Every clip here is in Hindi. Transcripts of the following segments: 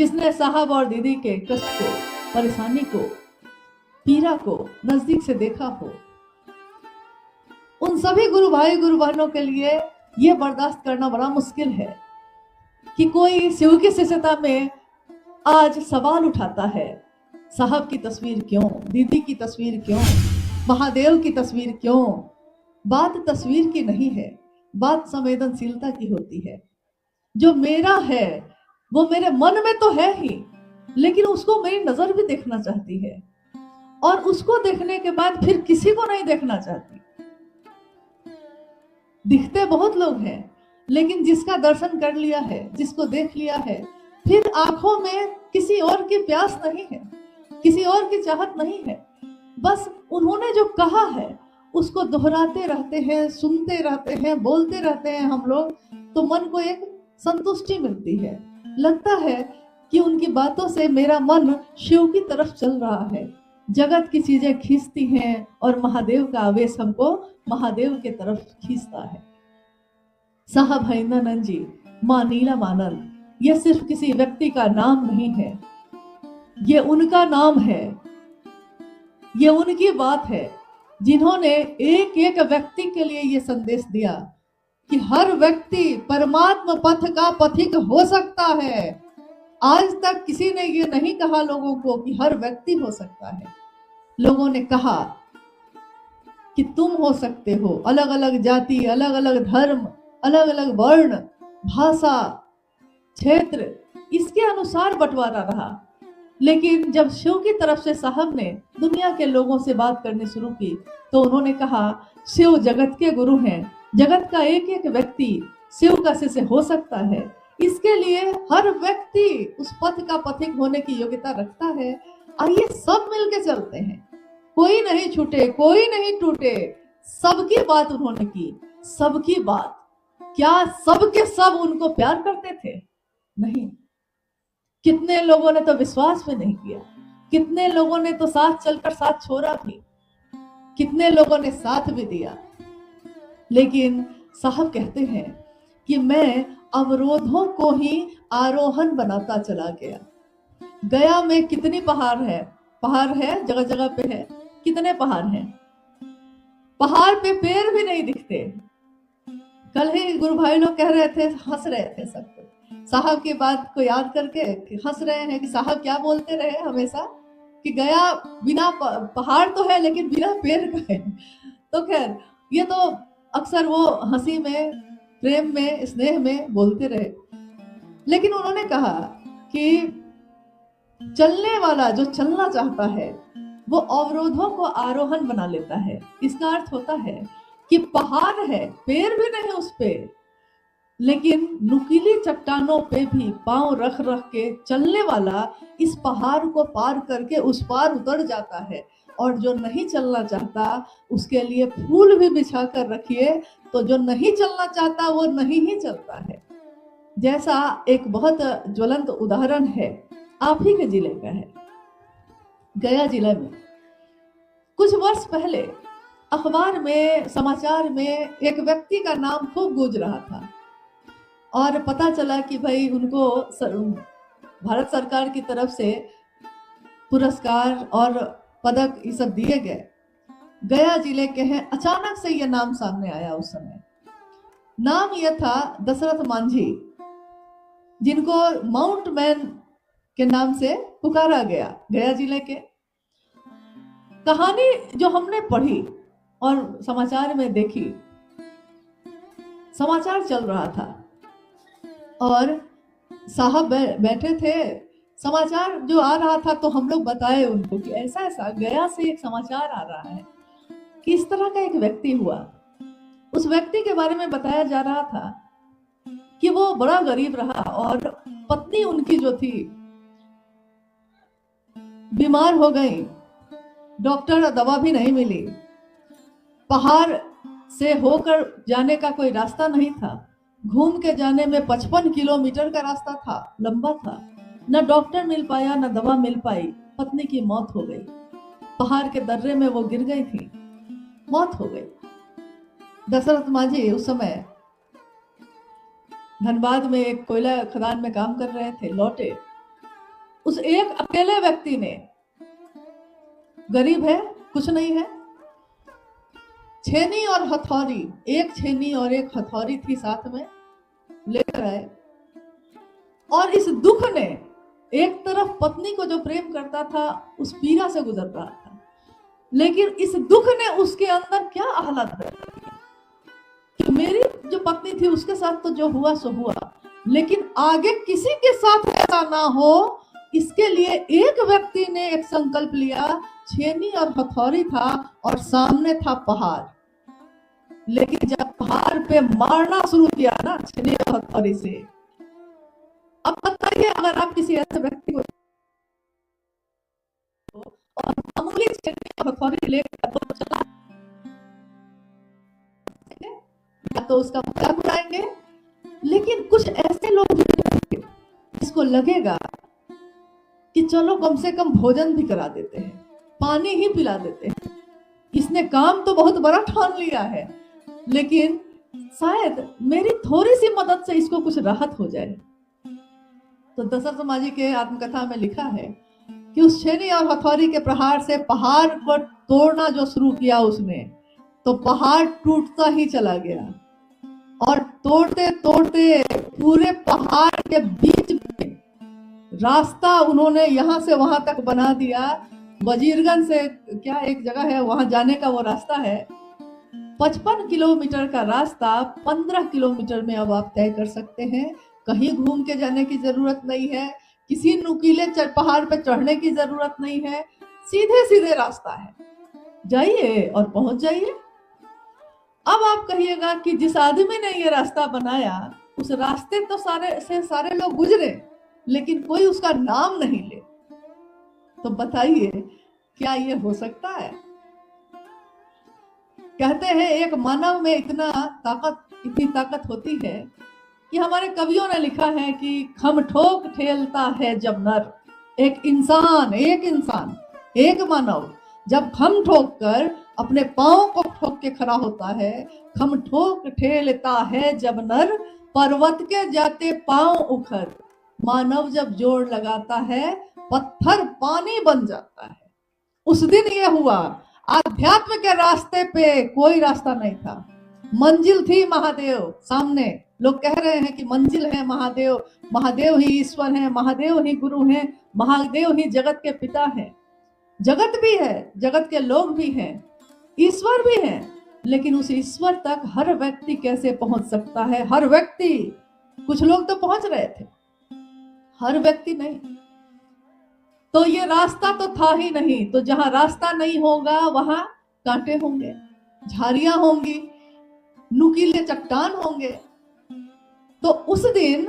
जिसने साहब और दीदी के कष्ट को, परेशानी को, पीड़ा को नजदीक से देखा हो, उन सभी गुरु भाई गुरु बहनों के लिए यह बर्दाश्त करना बड़ा मुश्किल है कि कोई शिव की शिष्यता में आज सवाल उठाता है, साहब की तस्वीर क्यों, दीदी की तस्वीर क्यों, महादेव की तस्वीर क्यों। बात तस्वीर की नहीं है, बात संवेदनशीलता की होती है। जो मेरा है वो मेरे मन में तो है ही, लेकिन उसको मेरी नजर भी देखना चाहती है, और उसको देखने के बाद फिर किसी को नहीं देखना चाहती। दिखते बहुत लोग हैं, लेकिन जिसका दर्शन कर लिया है, जिसको देख लिया है, फिर आंखों में किसी और की प्यास नहीं है, किसी और की चाहत नहीं है। बस उन्होंने जो कहा है उसको दोहराते रहते हैं, सुनते रहते हैं, बोलते रहते हैं हम लोग, तो मन को एक संतुष्टि मिलती है। लगता है कि उनकी बातों से मेरा मन शिव की तरफ चल रहा है। जगत की चीजें खींचती हैं और महादेव का आवेश हमको महादेव के तरफ खींचता है। साहब हरिंद्रानंद जी, मां नीलमानंद, यह सिर्फ किसी व्यक्ति का नाम नहीं है, ये उनका नाम है, ये उनकी बात है, जिन्होंने एक एक व्यक्ति के लिए ये संदेश दिया कि हर व्यक्ति परमात्मा पथ का पथिक हो सकता है। आज तक किसी ने ये नहीं कहा लोगों को कि हर व्यक्ति हो सकता है। लोगों ने कहा कि तुम हो सकते हो। अलग अलग जाति, अलग अलग धर्म, अलग अलग वर्ण, भाषा, क्षेत्र, इसके अनुसार बंटवारा रहा। लेकिन जब शिव की तरफ से साहब ने दुनिया के लोगों से बात करनी शुरू की, तो उन्होंने कहा शिव जगत के गुरु हैं, जगत का एक एक व्यक्ति शिव का शिष्य हो सकता है। इसके लिए हर व्यक्ति उस पथ का पथिक होने की योग्यता रखता है। आइए सब मिलके चलते हैं, कोई नहीं छूटे, कोई नहीं टूटे। सबकी बात उन्होंने की, सबकी बात। क्या सब के सब उनको प्यार करते थे? नहीं। कितने लोगों ने तो विश्वास भी नहीं किया, कितने लोगों ने तो साथ चलकर साथ छोड़ा भी, कितने लोगों ने साथ भी दिया। लेकिन साहब कहते हैं कि मैं अवरोधों को ही आरोहण बनाता चला गया। गया में कितनी पहाड़ है, जगह जगह पे है। कितने पहाड़ हैं? पहाड़ पे पेड़ भी नहीं दिखते। कल ही गुरु भाई लोग कह रहे थे, हंस रहे थे सब साहब की बात को याद करके हंस रहे हैं कि साहब क्या बोलते रहे हमेशा कि गया बिना पहाड़ तो है लेकिन बिना पेड़ का है। तो खैर, ये तो अक्सर वो हंसी में, प्रेम में, स्नेह में बोलते रहे। लेकिन उन्होंने कहा कि चलने वाला जो चलना चाहता है वो अवरोधों को आरोहण बना लेता है। इसका अर्थ होता है कि पहाड़ है, पेड़ भी नहीं उस पे, लेकिन नुकीली चट्टानों पे भी पांव रख रख के चलने वाला इस पहाड़ को पार करके उस पार उतर जाता है। और जो नहीं चलना चाहता उसके लिए फूल भी बिछा कर रखिए, तो जो नहीं चलना चाहता वो नहीं ही चलता है। जैसा एक बहुत ज्वलंत उदाहरण है, आप ही के जिले का है। गया जिले में कुछ वर्ष पहले अखबार में, समाचार में एक व्यक्ति का नाम खूब गूंज रहा था, और पता चला कि भाई उनको भारत सरकार की तरफ से पुरस्कार और पदक ये सब दिए गए। गया जिले के हैं। अचानक से ये नाम सामने आया। उस समय नाम यह था दशरथ मांझी, जिनको माउंट मैन के नाम से पुकारा गया। गया जिले के कहानी जो हमने पढ़ी और समाचार में देखी, समाचार चल रहा था और साहब बैठे थे, समाचार जो आ रहा था, तो हम लोग बताए उनको कि ऐसा ऐसा गया से एक समाचार आ रहा है कि इस तरह का एक व्यक्ति हुआ। उस व्यक्ति के बारे में बताया जा रहा था कि वो बड़ा गरीब रहा और पत्नी उनकी जो थी बीमार हो गई, डॉक्टर दवा भी नहीं मिली, पहाड़ से होकर जाने का कोई रास्ता नहीं था, घूम के जाने में 55 किलोमीटर का रास्ता था, लंबा था, न डॉक्टर मिल पाया न दवा मिल पाई। पत्नी की मौत हो गई, पहाड़ के दर्रे में वो गिर गई थी, मौत हो गई। दशरथ मांझी उस समय धनबाद में एक कोयला खदान में काम कर रहे थे, लौटे उस एक अकेले व्यक्ति ने, गरीब है, कुछ नहीं है, छेनी और हथौड़ी, एक छेनी और एक हथौड़ी थी साथ में, लेकर आए। और इस दुख ने, एक तरफ पत्नी को जो प्रेम करता था उस पीड़ा से गुजर रहा था, लेकिन इस दुख ने उसके अंदर क्या आह्लाद पैदा किया कि मेरी जो पत्नी थी उसके साथ तो जो हुआ सो हुआ, लेकिन आगे किसी के साथ ऐसा ना हो, इसके लिए एक व्यक्ति ने एक संकल्प लिया। छेनी और हथौड़ी था और सामने था पहाड़, लेकिन जब पहाड़ पे मारना शुरू किया ना छेनी और हथौड़ी से, अब बताइए अगर आप किसी ऐसे व्यक्ति को और मामूली छेनी और हथौड़ी लेकर तो चला, या तो उसका मजाक उड़ाएंगे, लेकिन कुछ ऐसे लोग भी होंगे जिसको लगेगा कि चलो कम से कम भोजन भी करा देते हैं, पानी ही पिला देते हैं, इसने काम तो बहुत बड़ा ठान लिया है, लेकिन शायद मेरी थोड़ी सी मदद से इसको कुछ राहत हो जाए। तो दशरथ मांझी के आत्मकथा में लिखा है कि उस छेनी और हथौड़ी के प्रहार से पहाड़ को तोड़ना जो शुरू किया उसने, तो पहाड़ टूटता ही चला गया और तोड़ते तोड़ते पूरे पहाड़ के बीच में रास्ता उन्होंने यहां से वहां तक बना दिया। वजीरगंज से क्या एक जगह है, वहां जाने का वो रास्ता है, 55 किलोमीटर का रास्ता 15 किलोमीटर में अब आप तय कर सकते हैं। कहीं घूम के जाने की जरूरत नहीं है, किसी नुकीले पहाड़ पे चढ़ने की जरूरत नहीं है, सीधे सीधे रास्ता है, जाइए और पहुंच जाइए। अब आप कहिएगा कि जिस आदमी ने ये रास्ता बनाया, उस रास्ते तो सारे लोग गुजरे, लेकिन कोई उसका नाम नहीं ले, तो बताइए क्या ये हो सकता है? कहते हैं एक मानव में इतनी ताकत होती है कि हमारे कवियों ने लिखा है कि खम ठोक ठेलता है जब नर, एक इंसान एक मानव जब खम ठोक कर अपने पांव को ठोक के खड़ा होता है, खम ठोक ठेलता है जब नर, पर्वत के जाते पांव उखड़, मानव जब जोड़ लगाता है पत्थर पानी बन जाता है। उस दिन ये हुआ, आध्यात्म के रास्ते पे कोई रास्ता नहीं था, मंजिल थी महादेव सामने। लोग कह रहे हैं कि मंजिल है महादेव, महादेव ही ईश्वर है, महादेव ही गुरु हैं, महादेव ही जगत के पिता हैं। जगत भी है, जगत के लोग भी हैं, ईश्वर भी है, लेकिन उस ईश्वर तक हर व्यक्ति कैसे पहुंच सकता है? हर व्यक्ति, कुछ लोग तो पहुंच रहे थे, हर व्यक्ति नहीं। तो ये रास्ता तो था ही नहीं, तो जहां रास्ता नहीं होगा वहां कांटे होंगे, झाड़ियां होंगी, नुकीले चट्टान होंगे। तो उस दिन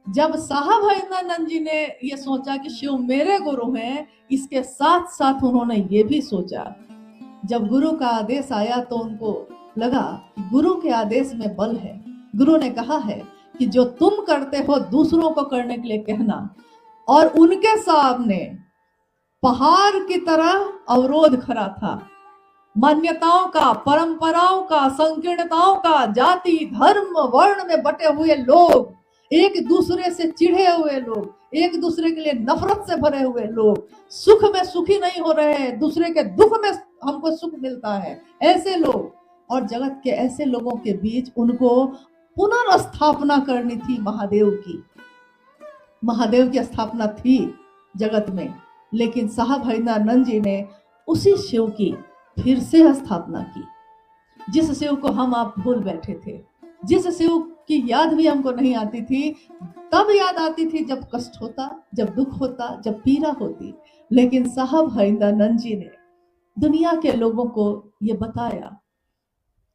जब साहब हरिंद्रानंद जी ने ये सोचा कि शिव मेरे गुरु हैं, इसके साथ साथ उन्होंने ये भी सोचा, जब गुरु का आदेश आया तो उनको लगा कि गुरु के आदेश में बल है। गुरु ने कहा है कि जो तुम करते हो दूसरों को करने के लिए कहना, और उनके सामने पहाड़ की तरह अवरोध खड़ा था, मान्यताओं का, परंपराओं का, संकीर्णताओं का, जाति धर्म वर्ण में बटे हुए लोग, एक दूसरे से चिढ़े हुए लोग, एक दूसरे के लिए नफरत से भरे हुए लोग, सुख में सुखी नहीं हो रहे हैं, दूसरे के दुख में हमको सुख मिलता है, ऐसे लोग, और जगत के ऐसे लोगों के बीच उनको पुनर्स्थापना करनी थी महादेव की। महादेव की स्थापना थी जगत में, लेकिन साहब हरिंद्रानंद जी ने उसी शिव की फिर से स्थापना की, जिस शिव को हम आप भूल बैठे थे, जिस शिव की याद भी हमको नहीं आती थी। तब याद आती थी जब कष्ट होता, जब दुख होता, जब पीड़ा होती, लेकिन साहब हरिंद्रानंद जी ने दुनिया के लोगों को ये बताया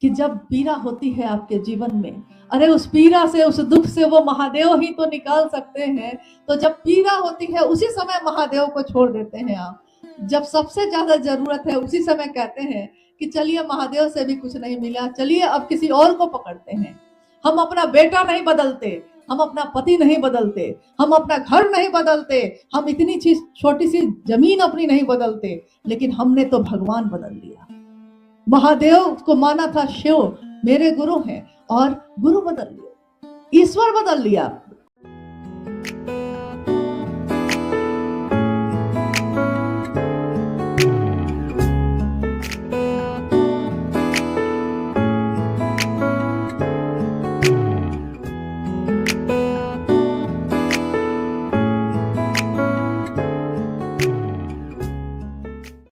कि जब पीड़ा होती है आपके जीवन में, अरे उस पीड़ा से, उस दुख से वो महादेव ही तो निकाल सकते हैं। तो जब पीड़ा होती है उसी समय महादेव को छोड़ देते हैं आप, जब सबसे ज्यादा जरूरत है उसी समय कहते हैं कि चलिए महादेव से भी कुछ नहीं मिला, चलिए अब किसी और को पकड़ते हैं। हम अपना बेटा नहीं बदलते, हम अपना पति नहीं बदलते, हम अपना घर नहीं बदलते, हम इतनी छोटी सी जमीन अपनी नहीं बदलते, लेकिन हमने तो भगवान बदल लिया। महादेव को माना था शिव मेरे गुरु हैं, और गुरु बदल लिया, ईश्वर बदल लिया।